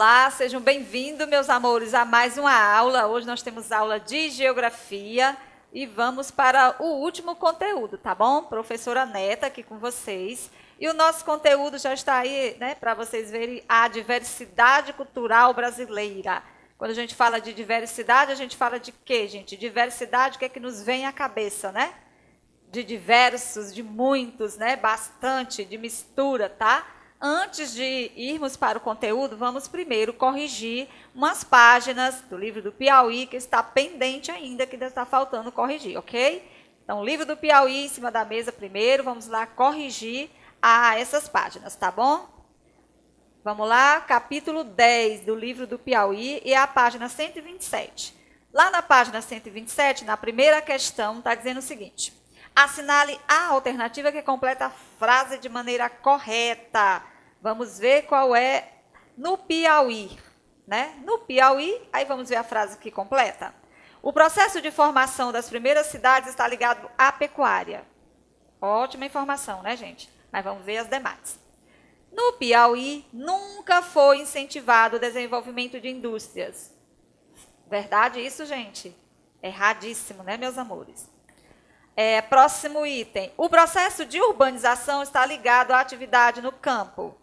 Olá, sejam bem-vindos, meus amores, a mais uma aula. Hoje nós temos aula de geografia e vamos para o último conteúdo, tá bom? Professora Neta aqui com vocês. E o nosso conteúdo já está aí, né, para vocês verem a diversidade cultural brasileira. Quando a gente fala de diversidade, a gente fala de quê, gente? Diversidade, o que é que nos vem à cabeça, né? De diversos, de muitos, né? Bastante, de mistura, tá? Antes de irmos para o conteúdo, vamos primeiro corrigir umas páginas do livro do Piauí que está pendente ainda, que ainda está faltando corrigir, ok? Então, o livro do Piauí em cima da mesa primeiro, vamos lá corrigir essas páginas, tá bom? Vamos lá, capítulo 10 do livro do Piauí e a página 127. Lá na página 127, na primeira questão, está dizendo o seguinte: assinale a alternativa que completa a frase de maneira correta. Vamos ver qual é no Piauí, né? No Piauí, aí vamos ver a frase que completa. O processo de formação das primeiras cidades está ligado à pecuária. Ótima informação, né, gente? Mas vamos ver as demais. No Piauí, nunca foi incentivado o desenvolvimento de indústrias. Verdade isso, gente? Erradíssimo, né, meus amores? Próximo item. O processo de urbanização está ligado à atividade no campo.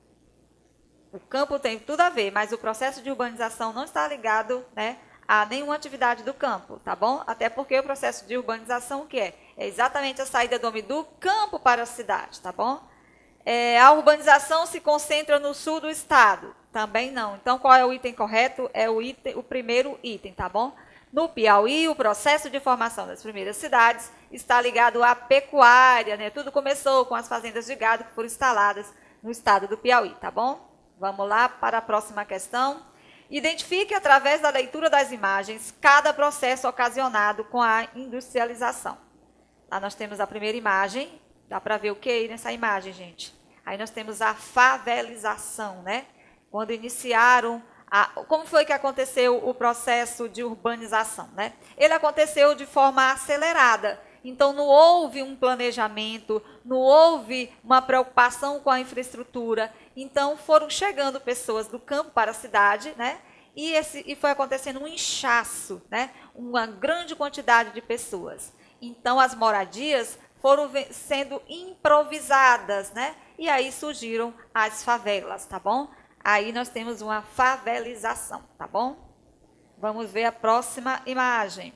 O campo tem tudo a ver, mas o processo de urbanização não está ligado, né, a nenhuma atividade do campo, tá bom? Até porque o processo de urbanização, o que é? É exatamente a saída do homem do campo para a cidade, tá bom? A urbanização se concentra no sul do estado. Também não. Então, qual é o item correto? É o primeiro item, tá bom? No Piauí, o processo de formação das primeiras cidades está ligado à pecuária, né? Tudo começou com as fazendas de gado que foram instaladas no estado do Piauí, tá bom? Vamos lá para a próxima questão. Identifique, através da leitura das imagens, cada processo ocasionado com a industrialização. Lá nós temos a primeira imagem. Dá para ver o que nessa imagem, gente? Aí nós temos a favelização, né? Quando iniciaram como foi que aconteceu o processo de urbanização, né? Ele aconteceu de forma acelerada. Então, não houve um planejamento, não houve uma preocupação com a infraestrutura. Então, foram chegando pessoas do campo para a cidade, né? E foi acontecendo um inchaço, né? Uma grande quantidade de pessoas. Então, as moradias foram sendo improvisadas, né? E aí surgiram as favelas, tá bom? Aí nós temos uma favelização, tá bom? Vamos ver a próxima imagem.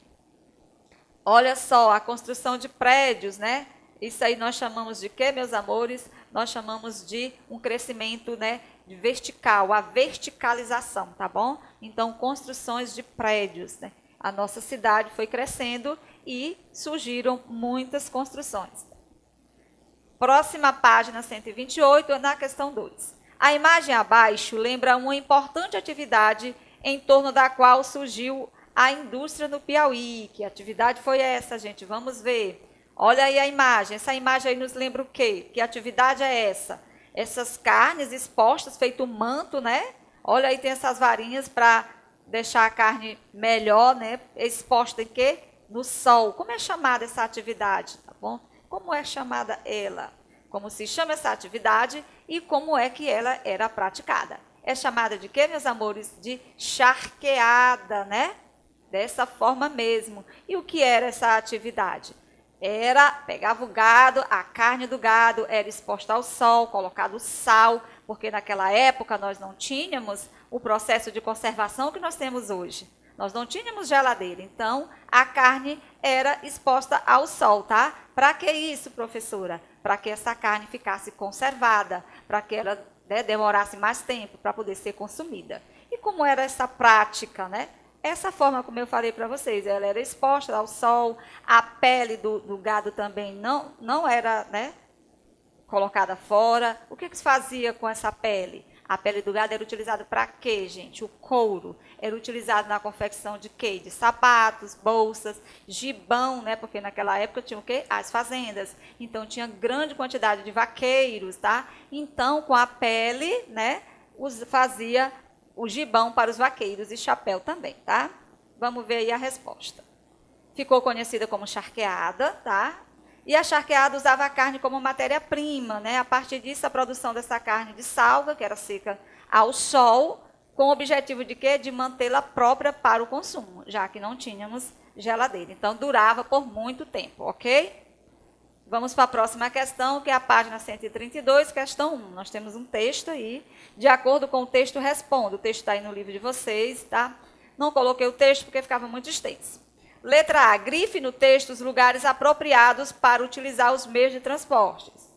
Olha só, a construção de prédios, né? Isso aí nós chamamos de quê, meus amores? Nós chamamos de um crescimento, né, de vertical, a verticalização, tá bom? Então, construções de prédios, né? A nossa cidade foi crescendo e surgiram muitas construções. Próxima página 128, na questão 2. A imagem abaixo lembra uma importante atividade em torno da qual surgiu a indústria no Piauí. Que atividade foi essa, gente? Vamos ver. Olha aí a imagem. Essa imagem aí nos lembra o quê? Que atividade é essa? Essas carnes expostas, feito um manto, né? Olha aí, tem essas varinhas para deixar a carne melhor, né? Exposta em quê? No sol. Como é chamada essa atividade, tá bom? Como é chamada ela? Como se chama essa atividade e como é que ela era praticada? É chamada de quê, meus amores? De charqueada, né? Dessa forma mesmo. E o que era essa atividade? Pegava o gado, a carne do gado era exposta ao sol, colocado sal, porque naquela época nós não tínhamos o processo de conservação que nós temos hoje. Nós não tínhamos geladeira, então a carne era exposta ao sol, tá? Para que isso, professora? Para que essa carne ficasse conservada, para que ela, né, demorasse mais tempo para poder ser consumida. E como era essa prática, né? Essa forma, como eu falei para vocês, ela era exposta ao sol, a pele do gado também não era, né, colocada fora. O que se fazia com essa pele? A pele do gado era utilizada para quê, gente? O couro era utilizado na confecção de quê? De sapatos, bolsas, gibão, né? Porque naquela época tinha o quê? As fazendas. Então, tinha grande quantidade de vaqueiros, tá? Então, com a pele, né, fazia o gibão para os vaqueiros e chapéu também, tá? Vamos ver aí a resposta. Ficou conhecida como charqueada, tá? E a charqueada usava a carne como matéria-prima, né? A partir disso, a produção dessa carne de salga, que era seca ao sol, com o objetivo de quê? De mantê-la própria para o consumo, já que não tínhamos geladeira. Então, durava por muito tempo, ok? Vamos para a próxima questão, que é a página 132, questão 1. Nós temos um texto aí, de acordo com o texto, responda. O texto está aí no livro de vocês, tá? Não coloquei o texto porque ficava muito extenso. Letra A, grife no texto os lugares apropriados para utilizar os meios de transportes.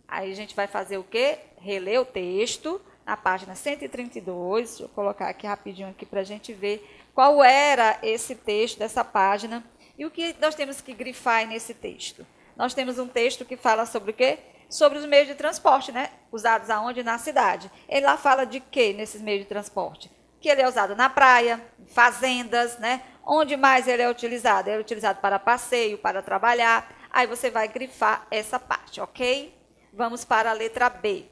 Aí a gente vai fazer o quê? Reler o texto, na página 132, deixa eu colocar aqui rapidinho aqui para a gente ver qual era esse texto dessa página e o que nós temos que grifar nesse texto. Nós temos um texto que fala sobre o quê? Sobre os meios de transporte, né? Usados aonde? Na cidade. Ele lá fala de quê nesses meios de transporte? Que ele é usado na praia, fazendas, né? Onde mais ele é utilizado? Ele é utilizado para passeio, para trabalhar. Aí você vai grifar essa parte, ok? Vamos para a letra B.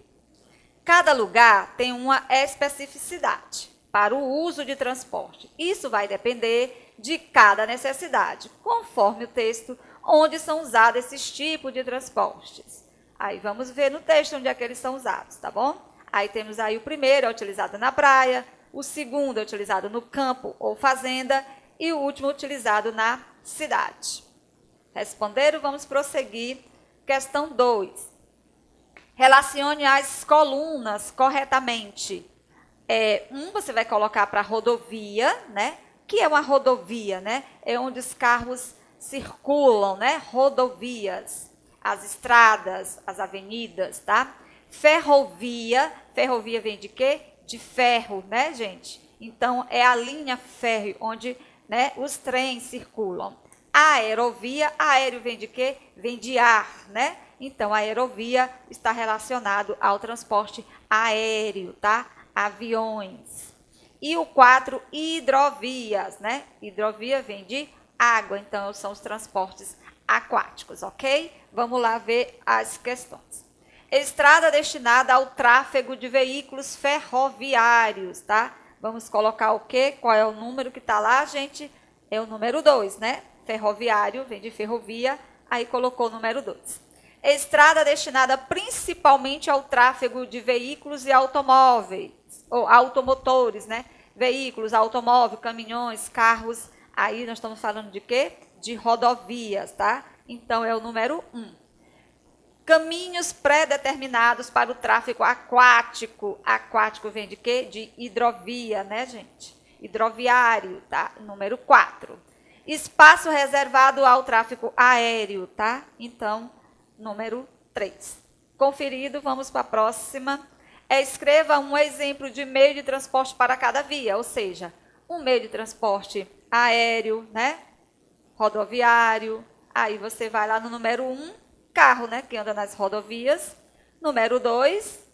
Cada lugar tem uma especificidade para o uso de transporte. Isso vai depender de cada necessidade, conforme o texto, onde são usados esses tipos de transportes. Aí vamos ver no texto onde é que eles são usados, tá bom? Aí temos aí o primeiro é utilizado na praia, o segundo é utilizado no campo ou fazenda e o último utilizado na cidade. Responderam? Vamos prosseguir. Questão 2. Relacione as colunas corretamente. Você vai colocar para rodovia, né? Que é uma rodovia, né? É onde os carros circulam, né? Rodovias, as estradas, as avenidas, tá? Ferrovia, ferrovia vem de quê? De ferro, né, gente? Então, é a linha férrea onde, né, os trens circulam. Aerovia, aéreo vem de quê? Vem de ar, né? Então, a aerovia está relacionado ao transporte aéreo, tá? Aviões. E o 4, hidrovias, né? Hidrovia vem de água, então são os transportes aquáticos, ok? Vamos lá ver as questões. Estrada destinada ao tráfego de veículos ferroviários, tá? Vamos colocar o quê? Qual é o número que está lá, gente? É o número 2, né? Ferroviário, vem de ferrovia, aí colocou o número 2. Estrada destinada principalmente ao tráfego de veículos e automóveis, ou automotores, né? Veículos, automóveis, caminhões, carros. Aí nós estamos falando de quê? De rodovias, tá? Então, é o número 1. Caminhos pré-determinados para o tráfego aquático. Aquático vem de quê? De hidrovia, né, gente? Hidroviário, tá? Número 4. Espaço reservado ao tráfego aéreo, tá? Então, número 3. Conferido, vamos para a próxima. Escreva um exemplo de meio de transporte para cada via, ou seja, um meio de transporte aéreo, né? Rodoviário. Aí você vai lá no número 1, carro, né? Que anda nas rodovias. Número 2,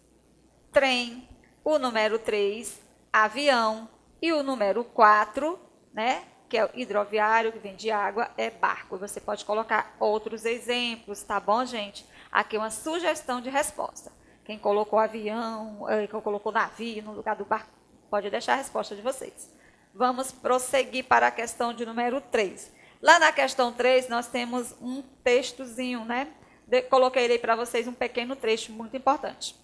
trem. O número 3, avião. E o número 4, né? Que é o hidroviário, que vem de água, é barco. Você pode colocar outros exemplos, tá bom, gente? Aqui é uma sugestão de resposta. Quem colocou avião, quem colocou navio no lugar do barco, pode deixar a resposta de vocês. Vamos prosseguir para a questão de número 3. Lá na questão 3, nós temos um textozinho, né? Coloquei para vocês um pequeno trecho muito importante.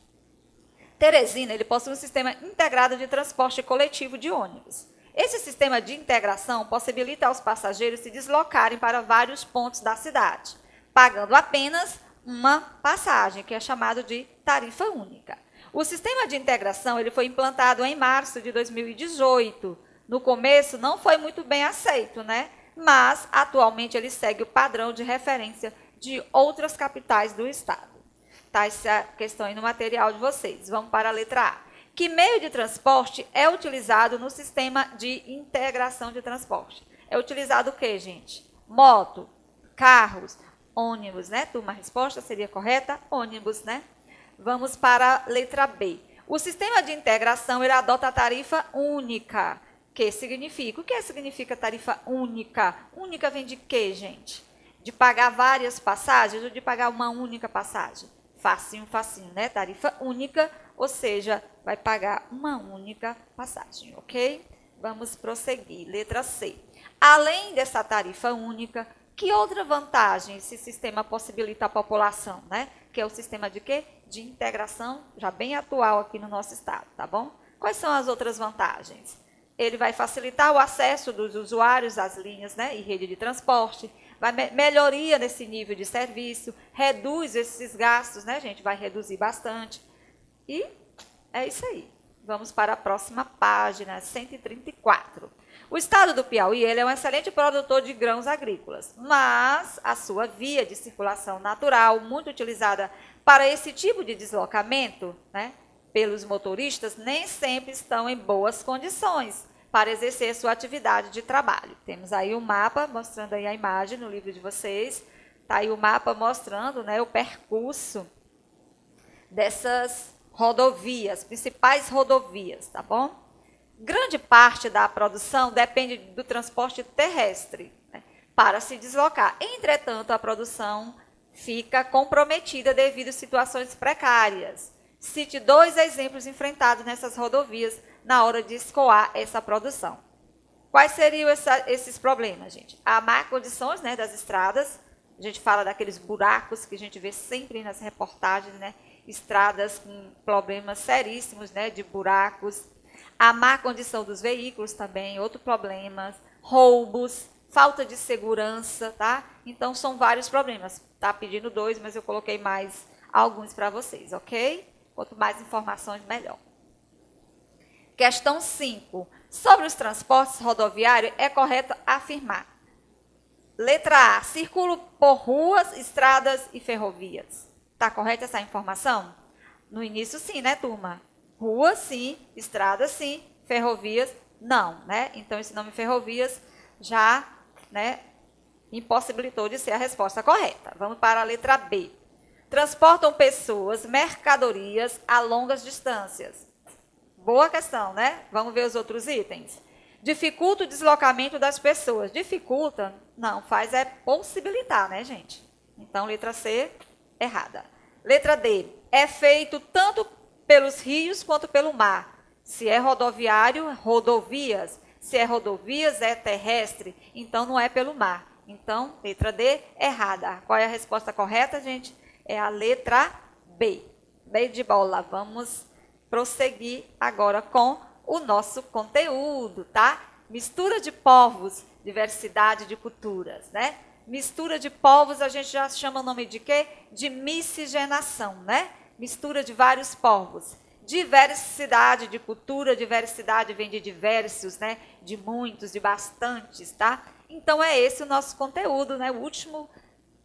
Teresina, ele possui um sistema integrado de transporte coletivo de ônibus. Esse sistema de integração possibilita aos passageiros se deslocarem para vários pontos da cidade, pagando apenas uma passagem, que é chamado de tarifa única. O sistema de integração ele foi implantado em março de 2018. No começo não foi muito bem aceito, né? Mas atualmente ele segue o padrão de referência de outras capitais do estado. Tá essa questão aí no material de vocês. Vamos para a letra A. Que meio de transporte é utilizado no sistema de integração de transporte? É utilizado o quê, gente? Moto, carros, ônibus, né? Turma, a resposta seria correta? Ônibus, né? Vamos para a letra B. O sistema de integração ele adota a tarifa única. Que significa? O que significa tarifa única? Única vem de quê, gente? De pagar várias passagens ou de pagar uma única passagem? Facinho, facinho, né? Tarifa única, ou seja, vai pagar uma única passagem, ok? Vamos prosseguir. Letra C. Além dessa tarifa única, que outra vantagem esse sistema possibilita à população, né? Que é o sistema de quê? De integração, já bem atual aqui no nosso estado, tá bom? Quais são as outras vantagens? Ele vai facilitar o acesso dos usuários às linhas, né, e rede de transporte, vai melhoria nesse nível de serviço, reduz esses gastos, né, gente? Vai reduzir bastante. E é isso aí. Vamos para a próxima página, 134. O estado do Piauí ele é um excelente produtor de grãos agrícolas, mas a sua via de circulação natural, muito utilizada para esse tipo de deslocamento, né, pelos motoristas, nem sempre estão em boas condições para exercer sua atividade de trabalho. Temos aí um mapa mostrando aí a imagem no livro de vocês. Está aí o mapa mostrando, né, o percurso dessas rodovias, principais rodovias, tá bom? Grande parte da produção depende do transporte terrestre, né, para se deslocar. Entretanto, a produção fica comprometida devido a situações precárias. Cite 2 exemplos enfrentados nessas rodovias na hora de escoar essa produção. Quais seriam esses problemas, gente? Há má condições, né, das estradas. A gente fala daqueles buracos que a gente vê sempre nas reportagens, né? Estradas com problemas seríssimos, né, de buracos. A má condição dos veículos também, outro problema. Roubos, falta de segurança, tá? Então, são vários problemas. Tá pedindo 2, mas eu coloquei mais alguns para vocês, ok? Quanto mais informações, melhor. Questão 5. Sobre os transportes rodoviários, é correto afirmar. Letra A. Circulo por ruas, estradas e ferrovias. Está correta essa informação? No início, sim, né, turma? Ruas, sim. Estradas, sim. Ferrovias, não, né? Então, esse nome ferrovias já, né, impossibilitou de ser a resposta correta. Vamos para a letra B. Transportam pessoas, mercadorias a longas distâncias. Boa questão, né? Vamos ver os outros itens. Dificulta o deslocamento das pessoas. Dificulta? Não, faz é possibilitar, né, gente? Então, letra C, errada. Letra D. É feito tanto pelos rios quanto pelo mar. Se é rodoviário, rodovias. Se é rodovias, é terrestre. Então, não é pelo mar. Então, letra D, errada. Qual é a resposta correta, gente? É a letra B. B de bola. Vamos prosseguir agora com o nosso conteúdo, tá? Mistura de povos, diversidade de culturas, né? Mistura de povos, a gente já chama o nome de quê? De miscigenação, né? Mistura de vários povos. Diversidade de cultura, diversidade vem de diversos, né? De muitos, de bastantes, tá? Então, é esse o nosso conteúdo, né? O último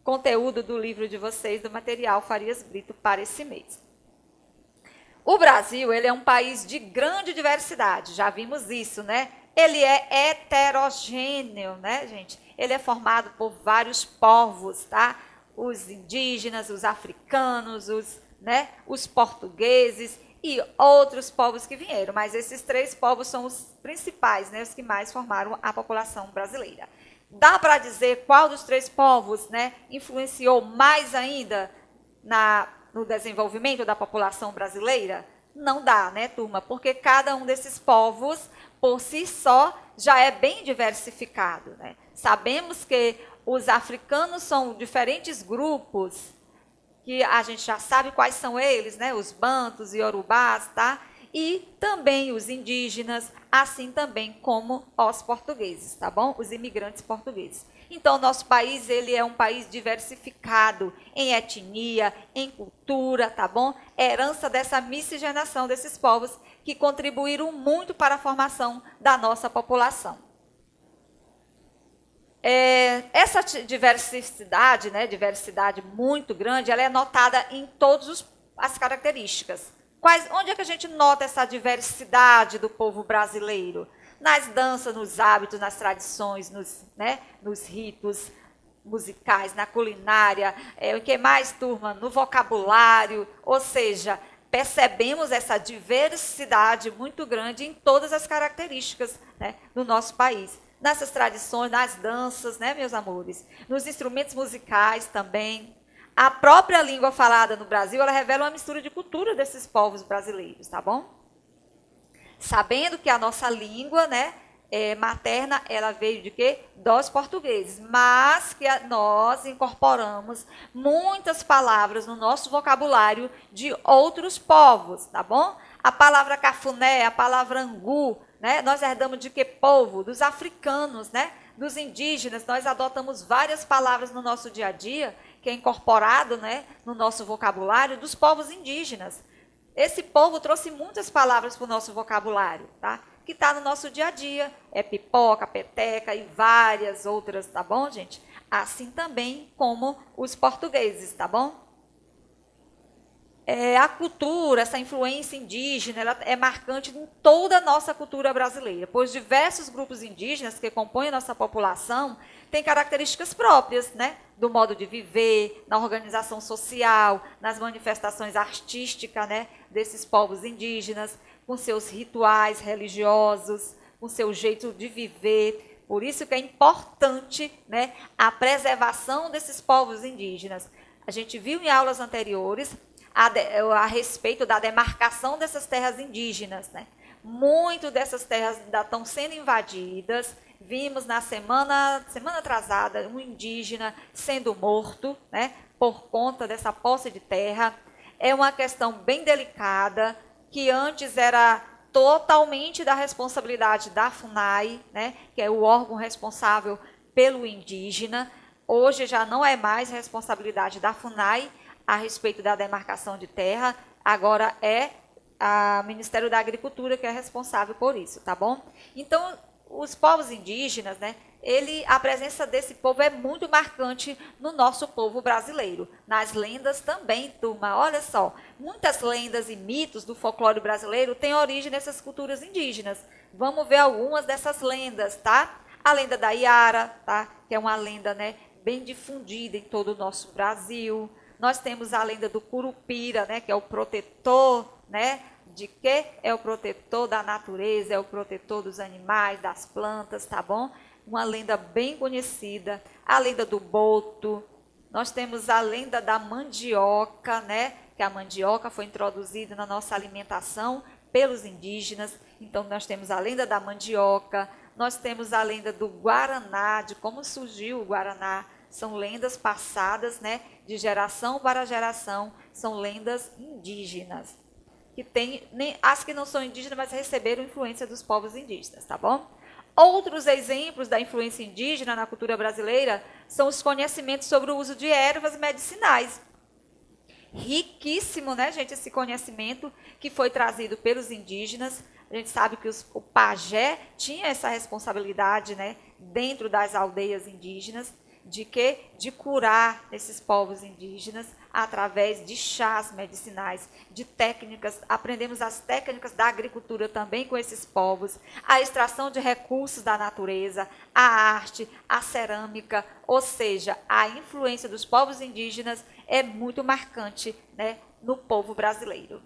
conteúdo do livro de vocês, do material Farias Brito para esse mês. O Brasil, ele é um país de grande diversidade, já vimos isso, né? Ele é heterogêneo, né, gente? Ele é formado por vários povos, tá? Os indígenas, os africanos, os portugueses e outros povos que vieram. Mas esses 3 povos são os principais, né? Os que mais formaram a população brasileira. Dá para dizer qual dos 3 povos, né, influenciou mais ainda no desenvolvimento da população brasileira? Não dá, né, turma? Porque cada um desses povos, por si só, já é bem diversificado, né? Sabemos que os africanos são diferentes grupos, que a gente já sabe quais são eles, né? Os bantos e iorubás, tá? E também os indígenas, assim também como os portugueses, tá bom? Os imigrantes portugueses. Então, o nosso país, ele é um país diversificado em etnia, em cultura, tá bom? Herança dessa miscigenação desses povos que contribuíram muito para a formação da nossa população. Essa diversidade, né, diversidade muito grande, ela é notada em todas as características. Onde é que a gente nota essa diversidade do povo brasileiro? Nas danças, nos hábitos, nas tradições, nos ritos musicais, na culinária, o que mais, turma? No vocabulário, ou seja, percebemos essa diversidade muito grande em todas as características, né, do nosso país. Nessas tradições, nas danças, né, meus amores? Nos instrumentos musicais também. A própria língua falada no Brasil, ela revela uma mistura de cultura desses povos brasileiros, tá bom? Sabendo que a nossa língua, né, materna, ela veio de quê? Dos portugueses, mas que nós incorporamos muitas palavras no nosso vocabulário de outros povos, tá bom? A palavra cafuné, a palavra angu, né? Nós herdamos de que povo? Dos africanos, né? Dos indígenas. Nós adotamos várias palavras no nosso dia a dia, que é incorporado, né, no nosso vocabulário, dos povos indígenas. Esse povo trouxe muitas palavras para o nosso vocabulário, tá? Que está no nosso dia a dia. É pipoca, peteca e várias outras, tá bom, gente? Assim também como os portugueses, tá bom? A cultura, essa influência indígena, ela é marcante em toda a nossa cultura brasileira, pois diversos grupos indígenas que compõem a nossa população têm características próprias, né? Do modo de viver, na organização social, nas manifestações artísticas, né? Desses povos indígenas, com seus rituais religiosos, com seu jeito de viver. Por isso que é importante, né, a preservação desses povos indígenas. A gente viu em aulas anteriores a respeito da demarcação dessas terras indígenas, né? Muito dessas terras ainda estão sendo invadidas. Vimos na semana atrasada um indígena sendo morto, né, por conta dessa posse de terra. É uma questão bem delicada, que antes era totalmente da responsabilidade da FUNAI, né, que é o órgão responsável pelo indígena. Hoje já não é mais responsabilidade da FUNAI a respeito da demarcação de terra, agora é o Ministério da Agricultura que é responsável por isso, tá bom? Então, os povos indígenas, né, a presença desse povo é muito marcante no nosso povo brasileiro. Nas lendas também, turma, olha só, muitas lendas e mitos do folclore brasileiro têm origem nessas culturas indígenas. Vamos ver algumas dessas lendas, tá? A lenda da Iara, tá? Que é uma lenda, né, bem difundida em todo o nosso Brasil. Nós temos a lenda do Curupira, né, que é o protetor, né, de que é o protetor da natureza, é o protetor dos animais, das plantas, tá bom? Uma lenda bem conhecida. A lenda do boto. Nós temos a lenda da mandioca, né, que a mandioca foi introduzida na nossa alimentação pelos indígenas. Então, nós temos a lenda da mandioca. Nós temos a lenda do Guaraná, de como surgiu o Guaraná. São lendas passadas, né, de geração para geração, são lendas indígenas, que tem, as que não são indígenas, mas receberam influência dos povos indígenas, tá bom? Outros exemplos da influência indígena na cultura brasileira são os conhecimentos sobre o uso de ervas medicinais. Riquíssimo, né, gente, esse conhecimento que foi trazido pelos indígenas. A gente sabe que o pajé tinha essa responsabilidade, né, dentro das aldeias indígenas, de curar esses povos indígenas através de chás medicinais, de técnicas. Aprendemos as técnicas da agricultura também com esses povos, a extração de recursos da natureza, a arte, a cerâmica, ou seja, a influência dos povos indígenas é muito marcante, né, no povo brasileiro.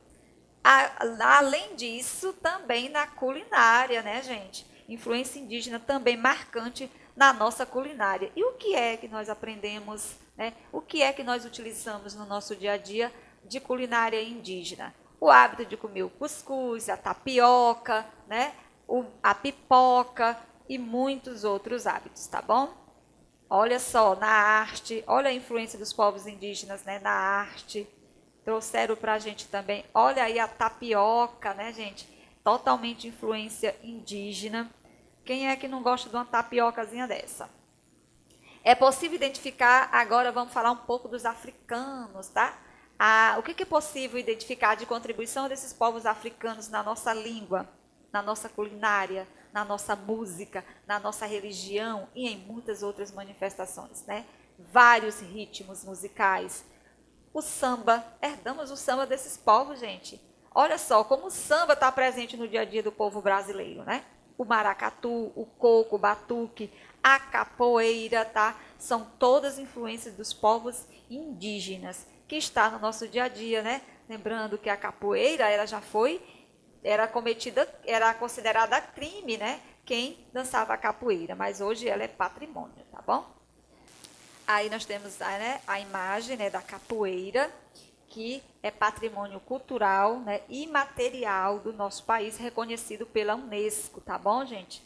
Além disso, também na culinária, né, gente? Influência indígena também marcante na nossa culinária. E o que é que nós aprendemos, né? O que é que nós utilizamos no nosso dia a dia de culinária indígena? O hábito de comer o cuscuz, a tapioca, né? A pipoca e muitos outros hábitos, tá bom? Olha só, na arte, olha a influência dos povos indígenas, né, na arte. Trouxeram para a gente também, olha aí a tapioca, né, gente? Totalmente influência indígena. Quem é que não gosta de uma tapiocazinha dessa? É possível identificar, agora vamos falar um pouco dos africanos, tá? O que é possível identificar de contribuição desses povos africanos na nossa língua, na nossa culinária, na nossa música, na nossa religião e em muitas outras manifestações, né? Vários ritmos musicais. O samba, herdamos o samba desses povos, gente. Olha só como o samba está presente no dia a dia do povo brasileiro, né? O maracatu, o coco, o batuque, a capoeira, tá? São todas influências dos povos indígenas que está no nosso dia a dia, né? Lembrando que a capoeira, ela já era considerada crime, né? Quem dançava a capoeira, mas hoje ela é patrimônio, tá bom? Aí nós temos, né, a imagem, né, da capoeira, que é patrimônio cultural, né, imaterial do nosso país, reconhecido pela Unesco, tá bom, gente?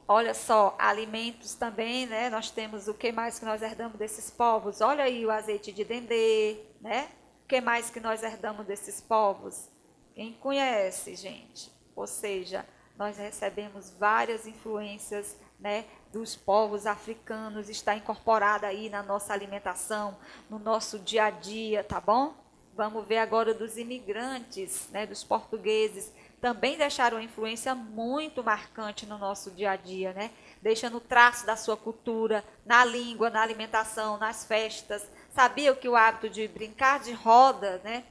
Olha só, alimentos também, né? Nós temos o que mais que nós herdamos desses povos? Olha aí o azeite de dendê, né? O que mais que nós herdamos desses povos? Quem conhece, gente? Ou seja, nós recebemos várias influências, né, dos povos africanos, está incorporada aí na nossa alimentação, no nosso dia a dia, tá bom? Vamos ver agora dos imigrantes, né, dos portugueses, também deixaram uma influência muito marcante no nosso dia a dia, né? Deixando traço da sua cultura, na língua, na alimentação, nas festas. Sabia que o hábito de brincar de roda, né,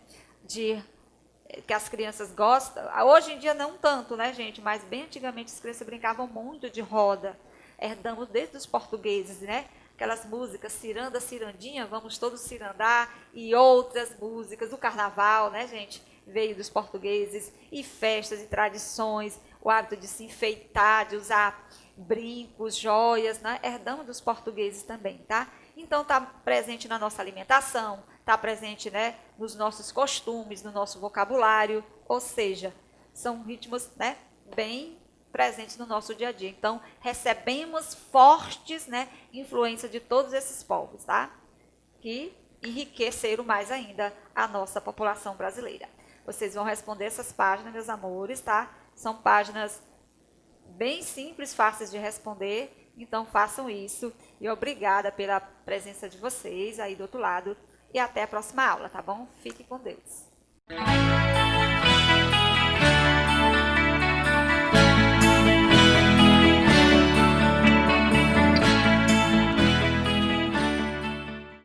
de que as crianças gostam. Hoje em dia não tanto, né, gente? Mas bem antigamente as crianças brincavam muito de roda. Herdamos desde os portugueses, né? Aquelas músicas, ciranda, cirandinha, vamos todos cirandar, e outras músicas, o carnaval, né, gente? Veio dos portugueses, e festas e tradições, o hábito de se enfeitar, de usar brincos, joias, né? Herdamos dos portugueses também, tá? Então está presente na nossa alimentação, está presente, né, nos nossos costumes, no nosso vocabulário, ou seja, são ritmos, né, bem presentes no nosso dia a dia. Então, recebemos fortes, né, influência de todos esses povos, tá? Que enriqueceram mais ainda a nossa população brasileira. Vocês vão responder essas páginas, meus amores, tá? São páginas bem simples, fáceis de responder, então façam isso. E obrigada pela presença de vocês aí do outro lado. E até a próxima aula, tá bom? Fique com Deus.